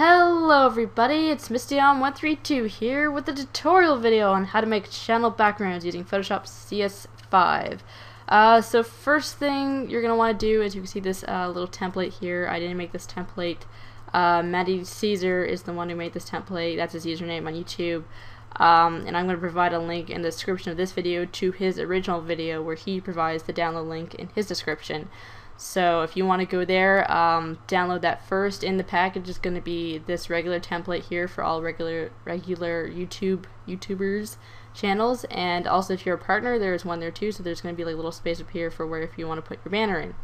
Hello everybody, it's MattyDeCesare here with a tutorial video on how to make channel backgrounds using Photoshop CS5. So first thing you're going to want to do is you can see this little template here. I didn't make this template. MattyDeCesare is the one who made this template. That's his username on YouTube. And I'm going to provide a link in the description of this video to his original video where he provides the download link in his description. So if you want to go there, download that first. In the package is going to be this regular template here for all regular YouTubers channels, and also if you're a partner, there's one there too. So there's going to be like a little space up here for where if you want to put your banner in.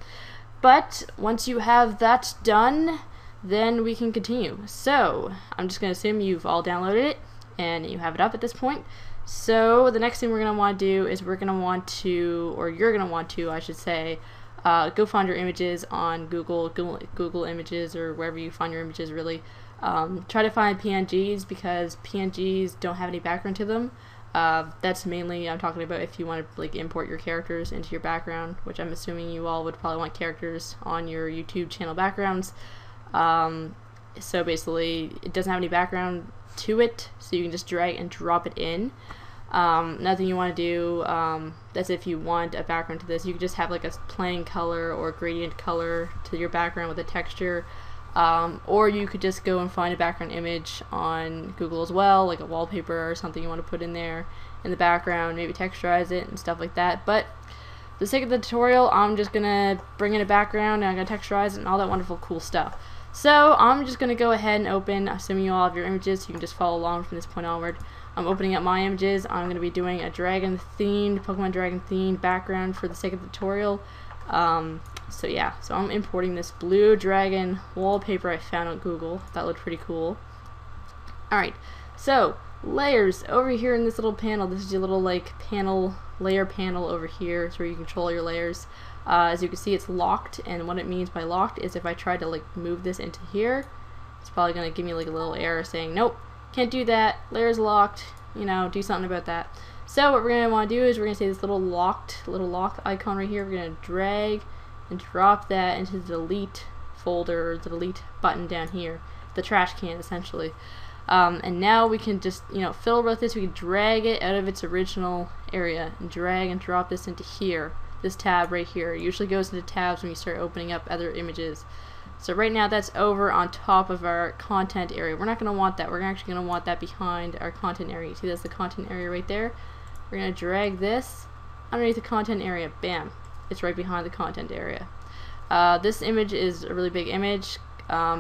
But once you have that done, then we can continue. So I'm just going to assume you've all downloaded it and you have it up at this point. So the next thing we're going to want to do is we're going to want to, or you're going to want to, I should say, go find your images on Google Images or wherever you find your images really. Try to find PNGs because PNGs don't have any background to them. That's mainly I'm talking about if you want to like import your characters into your background, which I'm assuming you all would probably want characters on your YouTube channel backgrounds. So basically it doesn't have any background to it, so you can just drag and drop it in. Nothing you want to do, that's if you want a background to this. You could just have like a plain color or gradient color to your background with a texture, or you could just go and find a background image on Google as well, like a wallpaper or something you want to put in there in the background, maybe texturize it and stuff like that. But for the sake of the tutorial, I'm just gonna bring in a background and I'm gonna texturize it and all that wonderful cool stuff. So I'm just gonna go ahead and open, assuming you all have your images, so you can just follow along from this point onward. I'm opening up my images. I'm going to be doing a Pokemon Dragon themed background for the sake of the tutorial. So yeah, so I'm importing this blue dragon wallpaper I found on Google. That looked pretty cool. Alright, so layers over here in this little panel. This is your little like layer panel over here. It's where you control your layers. As you can see, it's locked, and what it means by locked is if I try to like move this into here, it's probably going to give me like a little error saying nope, can't do that, layer's locked, you know, do something about that. So what we're going to want to do is we're going to say this little lock icon right here, we're going to drag and drop that into the delete folder, or the delete button down here, the trash can essentially. And now we can just, you know, fiddle with this. We can drag it out of its original area and drag and drop this into here, this tab right here. It usually goes into tabs when you start opening up other images. So right now that's over on top of our content area. We're not going to want that. We're actually going to want that behind our content area. See, that's the content area right there. We're going to drag this underneath the content area. Bam. It's right behind the content area. This image is a really big image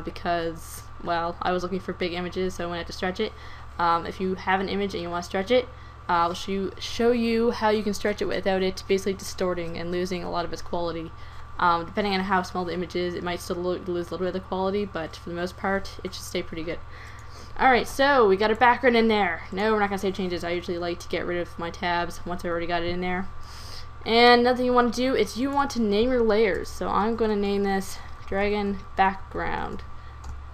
because, well, I was looking for big images, so I went to stretch it. If you have an image and you want to stretch it, I'll show you how you can stretch it without it basically distorting and losing a lot of its quality. Depending on how small the image is, it might still lose a little bit of the quality, but for the most part, it should stay pretty good. Alright, so we got a background in there. No, we're not going to save changes. I usually like to get rid of my tabs once I already got it in there. And another thing you want to do is you want to name your layers. So I'm going to name this Dragon Background,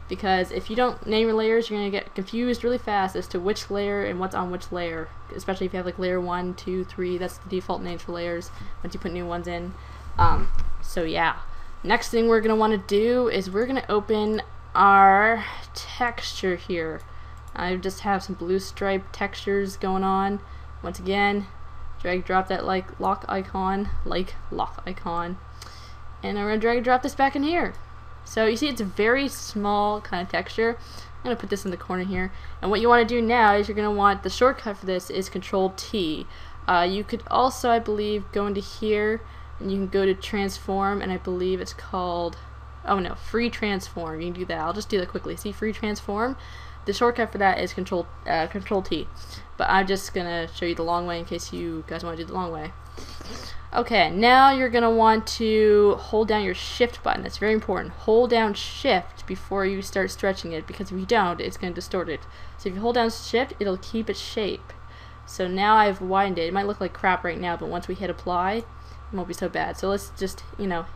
because if you don't name your layers, you're going to get confused really fast as to which layer and what's on which layer, especially if you have like layer 1, 2, 3. That's the default names for layers once you put new ones in. So yeah, next thing we're going to want to do is we're going to open our texture here. I just have some blue stripe textures going on. Once again, drag drop that lock icon, and I'm going to drag and drop this back in here. So you see it's a very small kind of texture. I'm going to put this in the corner here, and what you want to do now is you're going to want, the shortcut for this is Control-T. You could also, I believe, go into here and you can go to transform, and I believe it's called, oh no, free transform. You can do that. I'll just do that quickly. See, free transform. The shortcut for that is Control-T, but I'm just gonna show you the long way in case you guys want to do the long way. Okay, now you're gonna want to hold down your shift button. That's very important. Hold down shift before you start stretching it, because if you don't, it's gonna distort it. So if you hold down shift, it'll keep its shape. So now I've widened it. It might look like crap right now, but once we hit apply, it won't be so bad. So let's just, you know,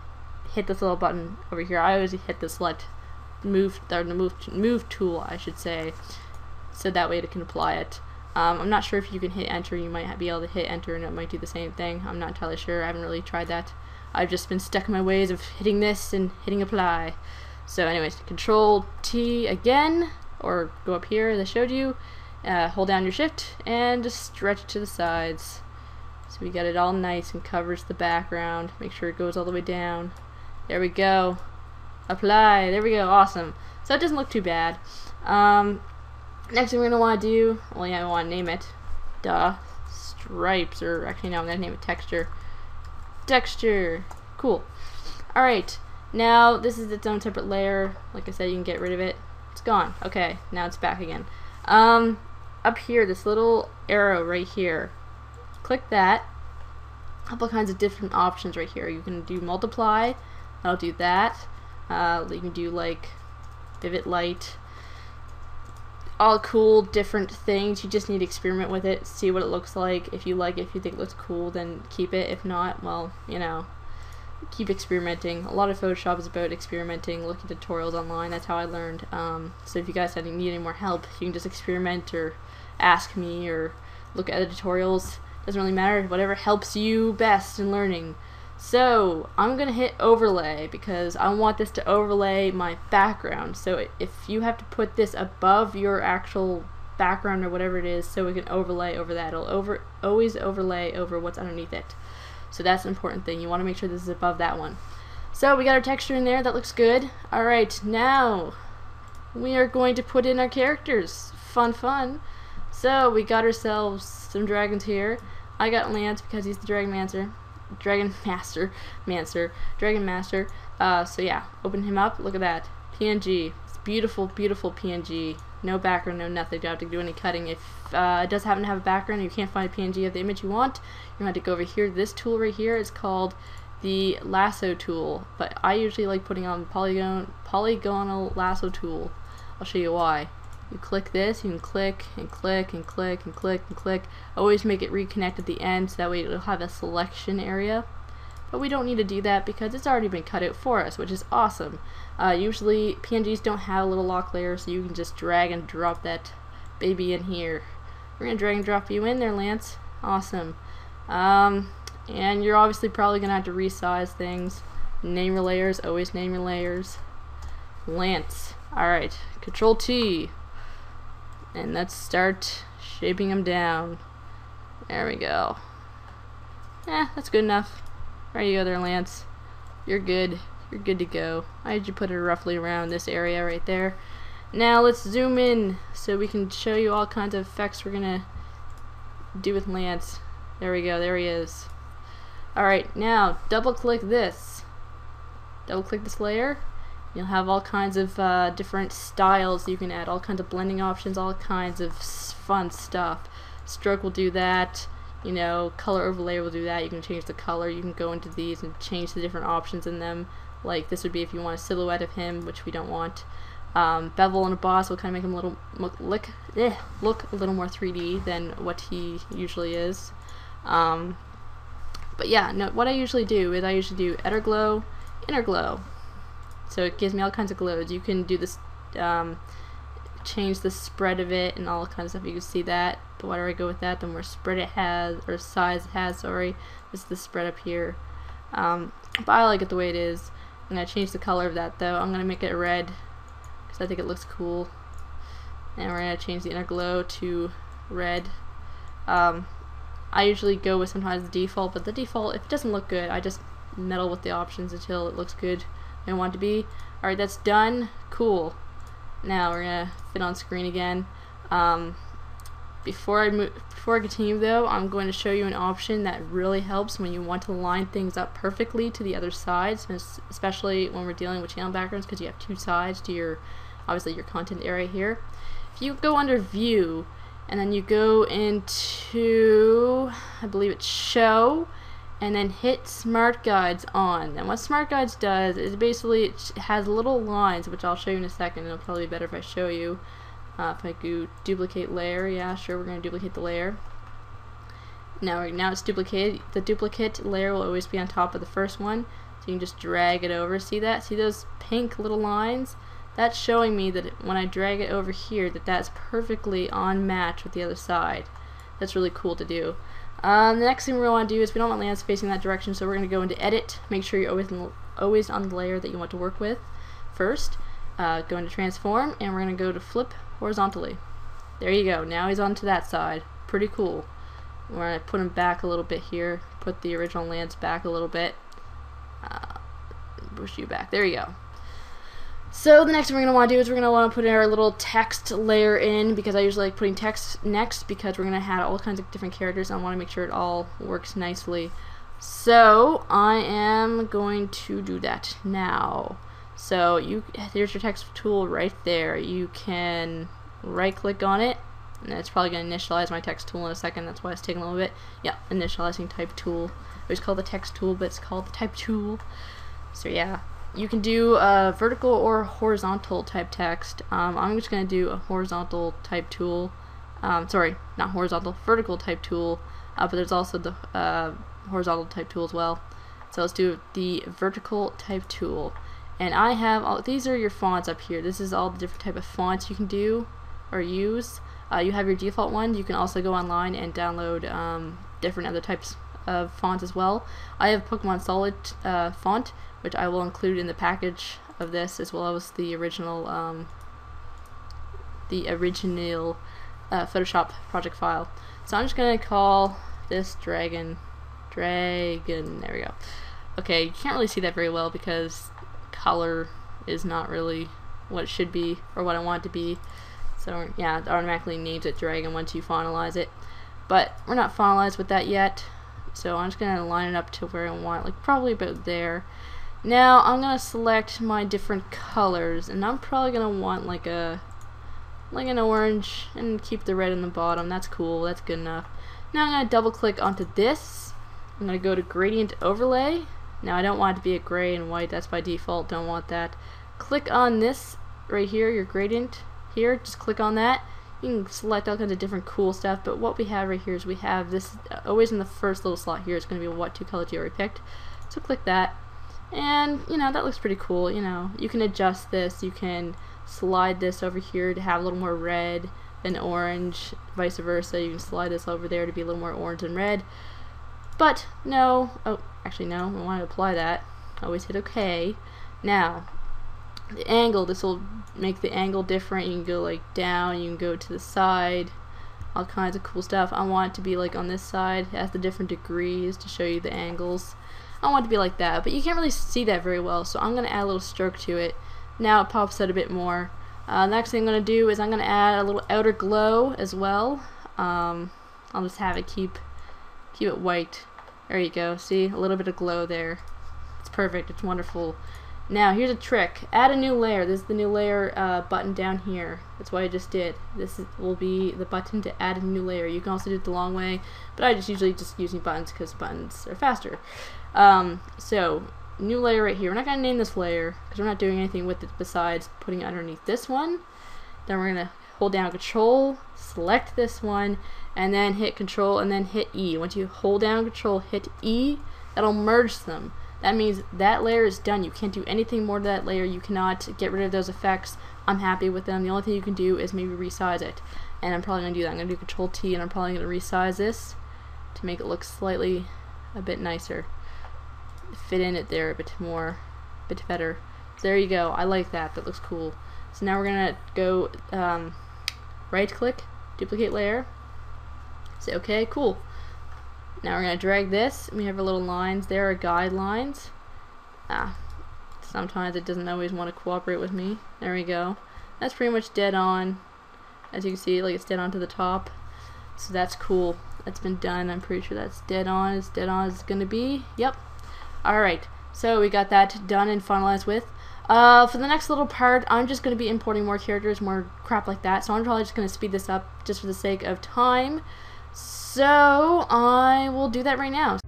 hit this little button over here. I always hit the select move tool, I should say, so that way it can apply it. I'm not sure if you can hit enter. You might be able to hit enter and it might do the same thing. I'm not entirely sure. I haven't really tried that. I've just been stuck in my ways of hitting this and hitting apply. So anyways, Control T again, or go up here as I showed you, hold down your shift and just stretch it to the sides. So we got it all nice and covers the background. Make sure it goes all the way down. There we go. Apply. There we go. Awesome. So it doesn't look too bad. Next thing we're going to want to do, well, yeah, I want to name it. Duh. Stripes, or actually no, I'm going to name it texture. Texture. Cool. Alright. Now, this is its own separate layer. Like I said, you can get rid of it. It's gone. Okay. Now it's back again. Up here, this little arrow right here. Click that. A couple kinds of different options right here. You can do multiply. I'll do that. You can do like vivid light. All cool different things. You just need to experiment with it, see what it looks like. If you like it, if you think it looks cool, then keep it. If not, well, you know, keep experimenting. A lot of Photoshop is about experimenting, looking at tutorials online. That's how I learned. So if you guys need any more help, you can just experiment or ask me or look at the tutorials. Doesn't really matter. Whatever helps you best in learning. So I'm gonna hit overlay because I want this to overlay my background. So if you have to put this above your actual background or whatever it is, so we can overlay over that. It'll always overlay over what's underneath it. So that's an important thing. You want to make sure this is above that one. So we got our texture in there. That looks good. All right, now we are going to put in our characters. Fun. So we got ourselves some dragons here. I got Lance because he's the Dragon Master. So yeah, open him up. Look at that. PNG. It's beautiful PNG. No background, no nothing. You don't have to do any cutting. If it does happen to have a background and you can't find a PNG of the image you want, you're going to have to go over here. This tool right here is called the lasso tool, but I usually like putting on polygonal lasso tool. I'll show you why. You click this, you can click and click and click and click and click. Always make it reconnect at the end so that way it'll have a selection area. But we don't need to do that because it's already been cut out for us, which is awesome. Usually PNGs don't have a little lock layer, so you can just drag and drop that baby in here. We're going to drag and drop you in there, Lance. Awesome. And you're obviously probably going to have to resize things. Name your layers, always name your layers. Lance. Alright, Control T. And let's start shaping them down. There we go. That's good enough. There you go there, Lance. You're good. You're good to go. I had you put it roughly around this area right there. Now let's zoom in so we can show you all kinds of effects we're gonna do with Lance. There we go. There he is. Alright, now double click this. Double click this layer. You'll have all kinds of different styles you can add, all kinds of blending options, all kinds of fun stuff. Stroke will do that, you know, color overlay will do that. You can change the color, you can go into these and change the different options in them. Like this would be if you want a silhouette of him, which we don't want. Bevel and emboss will kind of make him a little look a little more 3D than what he usually is. But yeah, no, what I usually do is I usually do outer glow, inner glow. So it gives me all kinds of glows. You can do this, change the spread of it and all kinds of stuff. You can see that. The wider I go with that, the more spread it has, or size it has, sorry. This is the spread up here. But I like it the way it is. I'm going to change the color of that though. I'm going to make it red because I think it looks cool. And we're going to change the inner glow to red. I usually go with sometimes the default, but the default, if it doesn't look good, I just meddle with the options until it looks good. I want it to be. Alright, that's done. Cool. Now we're gonna fit on screen again. Before I continue though, I'm going to show you an option that really helps when you want to line things up perfectly to the other sides, especially when we're dealing with channel backgrounds, because you have two sides to your, obviously your content area here. If you go under View and then you go into, I believe it's Show, and then hit Smart Guides on. And what Smart Guides does is basically it has little lines, which I'll show you in a second. It'll probably be better if I show you. If I do duplicate layer, yeah, sure, we're going to duplicate the layer. Now it's duplicated. The duplicate layer will always be on top of the first one, so you can just drag it over. See that? See those pink little lines? That's showing me that when I drag it over here, that's perfectly on match with the other side. That's really cool to do. The next thing we're going to do is we don't want Lance facing that direction, so we're going to go into Edit. Make sure you're always on the layer that you want to work with. first. Go into transform, and we're going to go to flip horizontally. There you go. Now he's onto that side. Pretty cool. We're going to put him back a little bit here. Put the original lands back a little bit. Push you back. There you go. So the next thing we're going to want to do is we're going to want to put our little text layer in, because I usually like putting text next, because we're going to add all kinds of different characters. I want to make sure it all works nicely. So I am going to do that now. So here's your text tool right there. You can right click on it, and it's probably going to initialize my text tool in a second. That's why it's taking a little bit. Yeah, initializing type tool. It was called the text tool, but it's called the type tool. So yeah, you can do vertical or horizontal type text. I'm just going to do a horizontal type tool. Sorry, not horizontal, vertical type tool. But there's also the horizontal type tool as well. So let's do the vertical type tool. And I have all these are your fonts up here. This is all the different type of fonts you can do or use. You have your default one. You can also go online and download different other types of fonts as well. I have Pokemon Solid font, which I will include in the package of this, as well as the original Photoshop project file. So I'm just gonna call this dragon. There we go. Okay, you can't really see that very well because color is not really what it should be or what I want it to be. So yeah, it automatically names it dragon once you finalize it. But we're not finalized with that yet. So I'm just going to line it up to where I want, like probably about there. Now I'm going to select my different colors, and I'm probably going to want like an orange, and keep the red in the bottom. That's cool, that's good enough. Now I'm going to double click onto this. I'm going to go to gradient overlay. Now I don't want it to be a gray and white, that's by default, don't want that. Click on this right here, your gradient here, just click on that. You can select all kinds of different cool stuff, but what we have right here is we have this, always in the first little slot here, it's going to be what 2 colors you already picked. So click that, and you know, that looks pretty cool. You know, you can adjust this, you can slide this over here to have a little more red than orange, vice versa. You can slide this over there to be a little more orange than red. But no, oh, actually no, we want to apply that. Always hit OK. Now, the angle, this will make the angle different. You can go like down, you can go to the side, all kinds of cool stuff. I want it to be like on this side, it has the different degrees to show you the angles. I want it to be like that, but you can't really see that very well, so I'm going to add a little stroke to it. Now it pops out a bit more. Next thing I'm going to do is I'm going to add a little outer glow as well. I'll just have it keep it white. There you go, see, a little bit of glow there. It's perfect, it's wonderful. Now here's a trick. Add a new layer. This is the new layer button down here. That's what I just did. Will be the button to add a new layer. You can also do it the long way, but I just usually just using buttons because buttons are faster. So new layer right here. We're not going to name this layer because we're not doing anything with it besides putting it underneath this one. Then we're going to hold down Control, select this one, and then hit Control and then hit E. Once you hold down Control, hit E, that'll merge them. That means that layer is done. You can't do anything more to that layer. You cannot get rid of those effects. I'm happy with them. The only thing you can do is maybe resize it. And I'm probably going to do that. I'm going to do Control T, and I'm probably going to resize this to make it look slightly a bit nicer. Fit in it there a bit more, a bit better. So there you go. I like that. That looks cool. So now we're going to go right click, duplicate layer. Say OK, cool. Now we're going to drag this. We have our little lines. There are guidelines. Sometimes it doesn't always want to cooperate with me. There we go. That's pretty much dead on. As you can see, like it's dead on to the top. So that's cool. That's been done. I'm pretty sure that's dead on. As dead on as it's going to be. Yep. Alright. So we got that done and finalized with. For the next little part, I'm just going to be importing more characters, more crap like that. So I'm probably just going to speed this up just for the sake of time. So I will do that right now.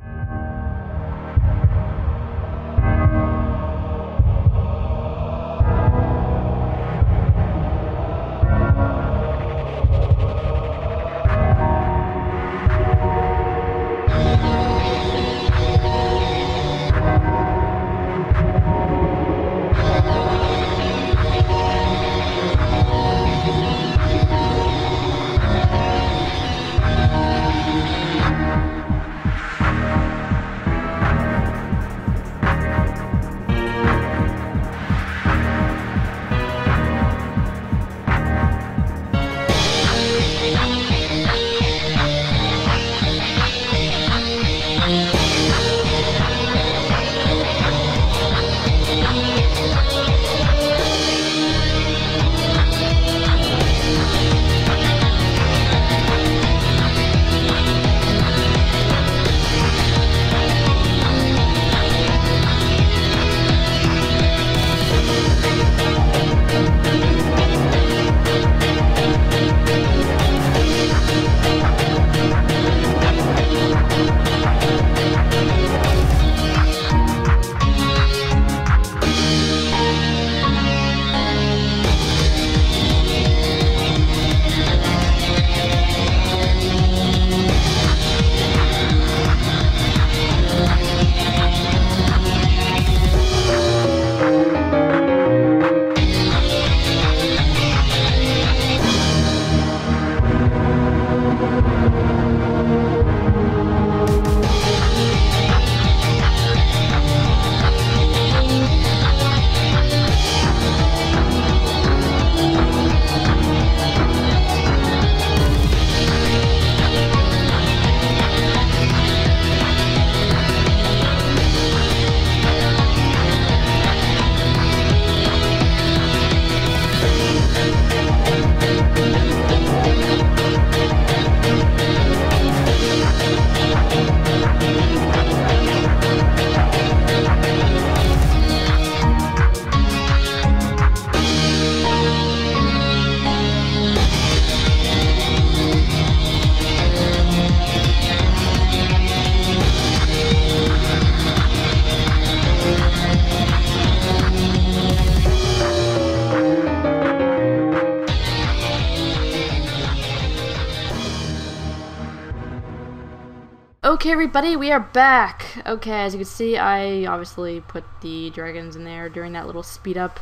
Okay, everybody, we are back. Okay, as you can see, I obviously put the dragons in there during that little speed up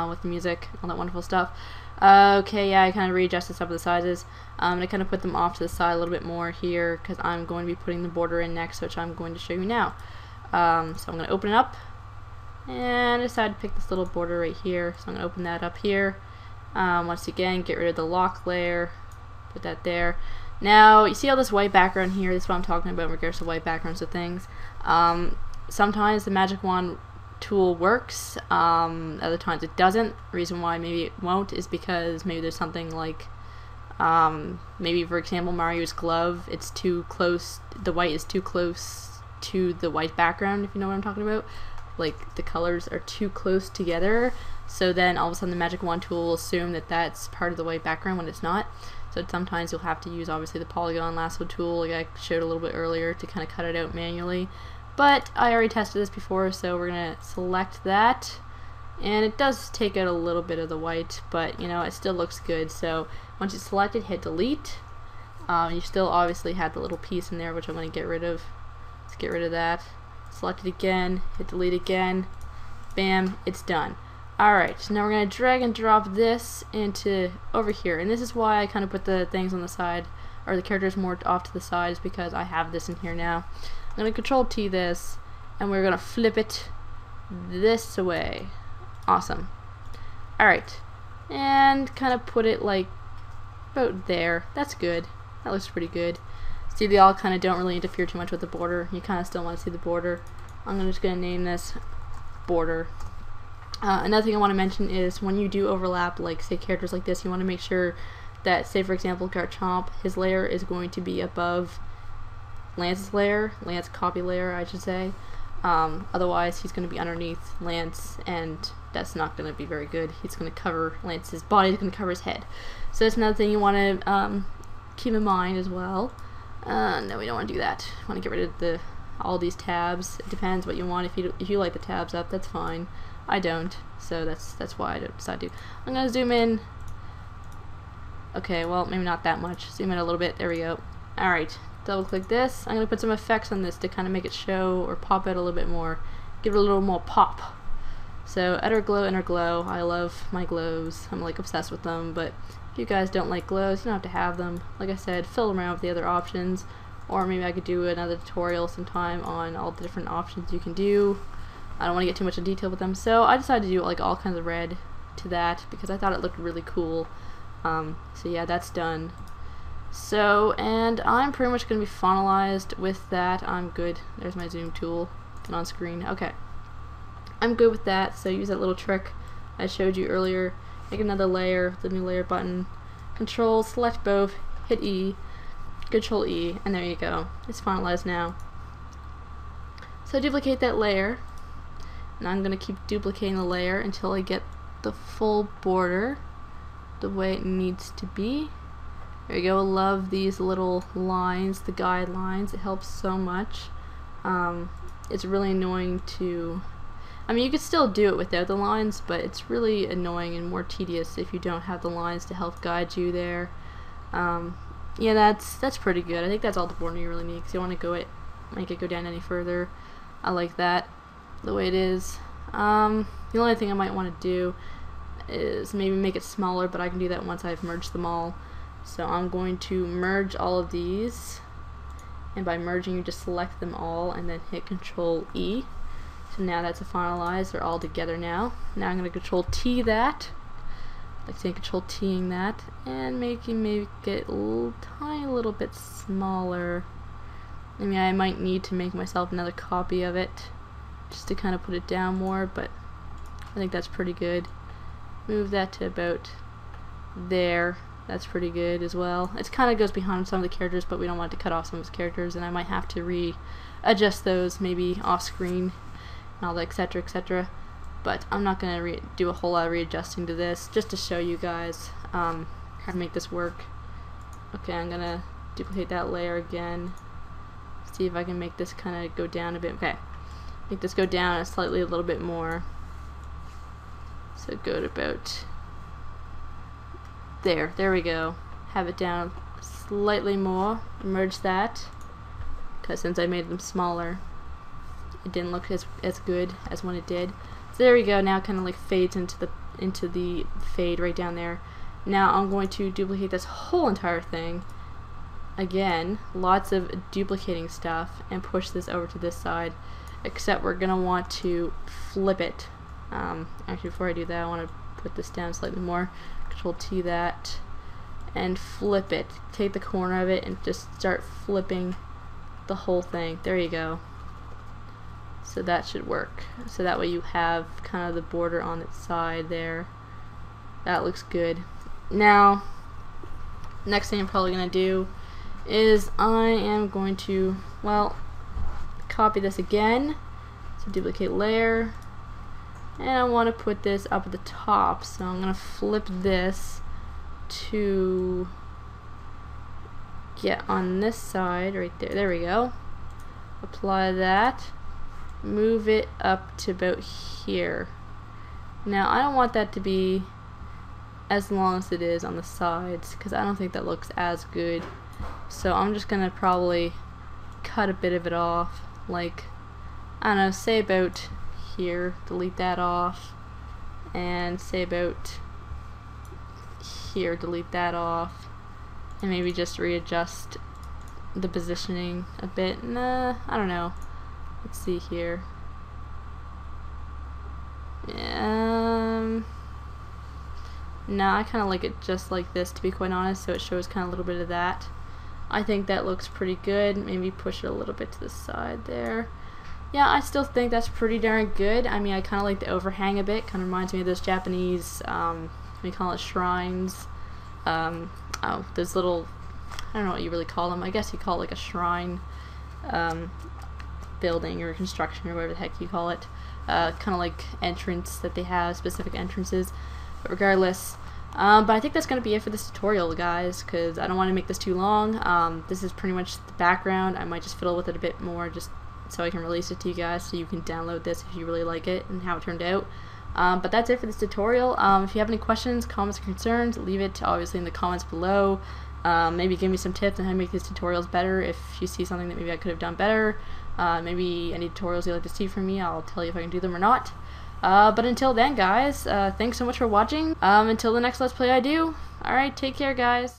with the music, all that wonderful stuff. Okay, yeah, I kind of readjusted some of the sizes. I kind of put them off to the side a little bit more here because I'm going to be putting the border in next, which I'm going to show you now. So I'm going to open it up, and I decided to pick this little border right here. So I'm going to open that up here. Once again, get rid of the lock layer, put that there. Now, you see all this white background here? This is what I'm talking about in regards to white backgrounds of things. Sometimes the magic wand tool works, other times it doesn't. Reason why maybe it won't is because maybe there's something like, maybe for example Mario's glove, it's too close, the white is too close to the white background, if you know what I'm talking about. Like, the colors are too close together, so then all of a sudden the magic wand tool will assume that that's part of the white background when it's not. So sometimes you'll have to use obviously the polygon lasso tool, like I showed a little bit earlier, to kind of cut it out manually. But I already tested this before, so we're going to select that. And it does take out a little bit of the white, but you know, it still looks good. So once you select it, hit delete. You still obviously have the little piece in there, which I'm going to get rid of. Let's get rid of that. Select it again, hit delete again. Bam, it's done. Alright, so now we're going to drag and drop this into over here, and this is why I kind of put the things on the side, or the characters more off to the side, is because I have this in here now. I'm going to Control T this, and we're going to flip it this way. Awesome. Alright, and kind of put it like about there. That's good. That looks pretty good. See, they all kind of don't really interfere too much with the border. You kind of still want to see the border. I'm just going to name this border. Another thing I want to mention is when you do overlap, like say characters like this, you want to make sure that, say for example Garchomp, his layer is going to be above Lance's layer, Lance copy layer I should say. Otherwise he's going to be underneath Lance, and that's not going to be very good. He's going to cover Lance's body, he's going to cover his head. So that's another thing you want to keep in mind as well. No, we don't want to do that. I want to get rid of all these tabs. It depends what you want. If you like the tabs up, that's fine. I don't, so that's why I don't decide to. I'm gonna zoom in. Okay, well maybe not that much. Zoom in a little bit. There we go. All right, double click this. I'm gonna put some effects on this to kind of make it show or pop out a little bit more, give it a little more pop. So outer glow, inner glow. I love my glows. I'm like obsessed with them. But if you guys don't like glows, you don't have to have them. Like I said, fiddle around with the other options, or maybe I could do another tutorial sometime on all the different options you can do. I don't want to get too much in detail with them, so I decided to do like all kinds of red to that because I thought it looked really cool. So yeah, that's done. So, and I'm pretty much going to be finalized with that. I'm good. There's my zoom tool on screen. Okay, I'm good with that. So use that little trick I showed you earlier. Make another layer, the new layer button. Control, select both, hit E, Control E, and there you go. It's finalized now. So duplicate that layer. And I'm going to keep duplicating the layer until I get the full border the way it needs to be. There you go. Love these little lines, the guidelines. It helps so much. It's really annoying to... I mean, you could still do it without the lines, but it's really annoying and more tedious if you don't have the lines to help guide you there. Yeah, that's pretty good. I think that's all the border you really need, because you want to make it go down any further. I like that the way it is. The only thing I might want to do is maybe make it smaller, but I can do that once I've merged them all. So I'm going to merge all of these, and by merging you just select them all and then hit Control E. So now that's finalized, they're all together now. Now I'm going to Control T that, like saying Control T'ing that, and make it a tiny little bit smaller. I mean, I might need to make myself another copy of it just to kind of put it down more, but I think that's pretty good. Move that to about there. That's pretty good as well. It kind of goes behind some of the characters, but we don't want to cut off some of his characters, and I might have to readjust those maybe off screen and all that, etc., etc. But I'm not going to do a whole lot of readjusting to this, just to show you guys how to make this work. Okay, I'm going to duplicate that layer again. See if I can make this kind of go down a bit. Okay. Make this go down slightly a little bit more. So go to about there we go. Have it down slightly more. Merge that. because since I made them smaller, it didn't look as good as when it did. So there we go. Now it kind of like fades into the fade right down there. Now I'm going to duplicate this whole entire thing. Again, lots of duplicating stuff, and push this over to this side. Except we're gonna want to flip it. Actually, before I do that, I want to put this down slightly more. Control T that, and flip it. Take the corner of it and just start flipping the whole thing. There you go. So that should work. So that way you have kind of the border on its side there. That looks good. Now, next thing I'm probably gonna do is I am going to, well, copy this again. So duplicate layer. And I want to put this up at the top, so I'm going to flip this to get on this side right there. There we go. Apply that. Move it up to about here. Now I don't want that to be as long as it is on the sides, because I don't think that looks as good. So I'm just going to probably cut a bit of it off, like, I don't know, say about here, delete that off, and say about here, delete that off, and maybe just readjust the positioning a bit. Nah, I don't know. Let's see here. No, I kind of like it just like this, to be quite honest, so it shows kind of a little bit of that. I think that looks pretty good. Maybe push it a little bit to the side there. Yeah, I still think that's pretty darn good. I mean, I kind of like the overhang a bit. Kind of reminds me of those Japanese, we call it shrines. Oh, those little, I don't know what you really call them. I guess you call it like a shrine building or construction or whatever the heck you call it. Kind of like entrance that they have, specific entrances. But regardless, but I think that's going to be it for this tutorial, guys, because I don't want to make this too long. This is pretty much the background. I might just fiddle with it a bit more just so I can release it to you guys, so you can download this if you really like it and how it turned out. But that's it for this tutorial. If you have any questions, comments, or concerns, leave it obviously in the comments below. Maybe give me some tips on how to make these tutorials better. If you see something that maybe I could have done better, maybe any tutorials you'd like to see from me, I'll tell you if I can do them or not. But until then, guys, thanks so much for watching. Until the next Let's Play I do, alright, take care, guys.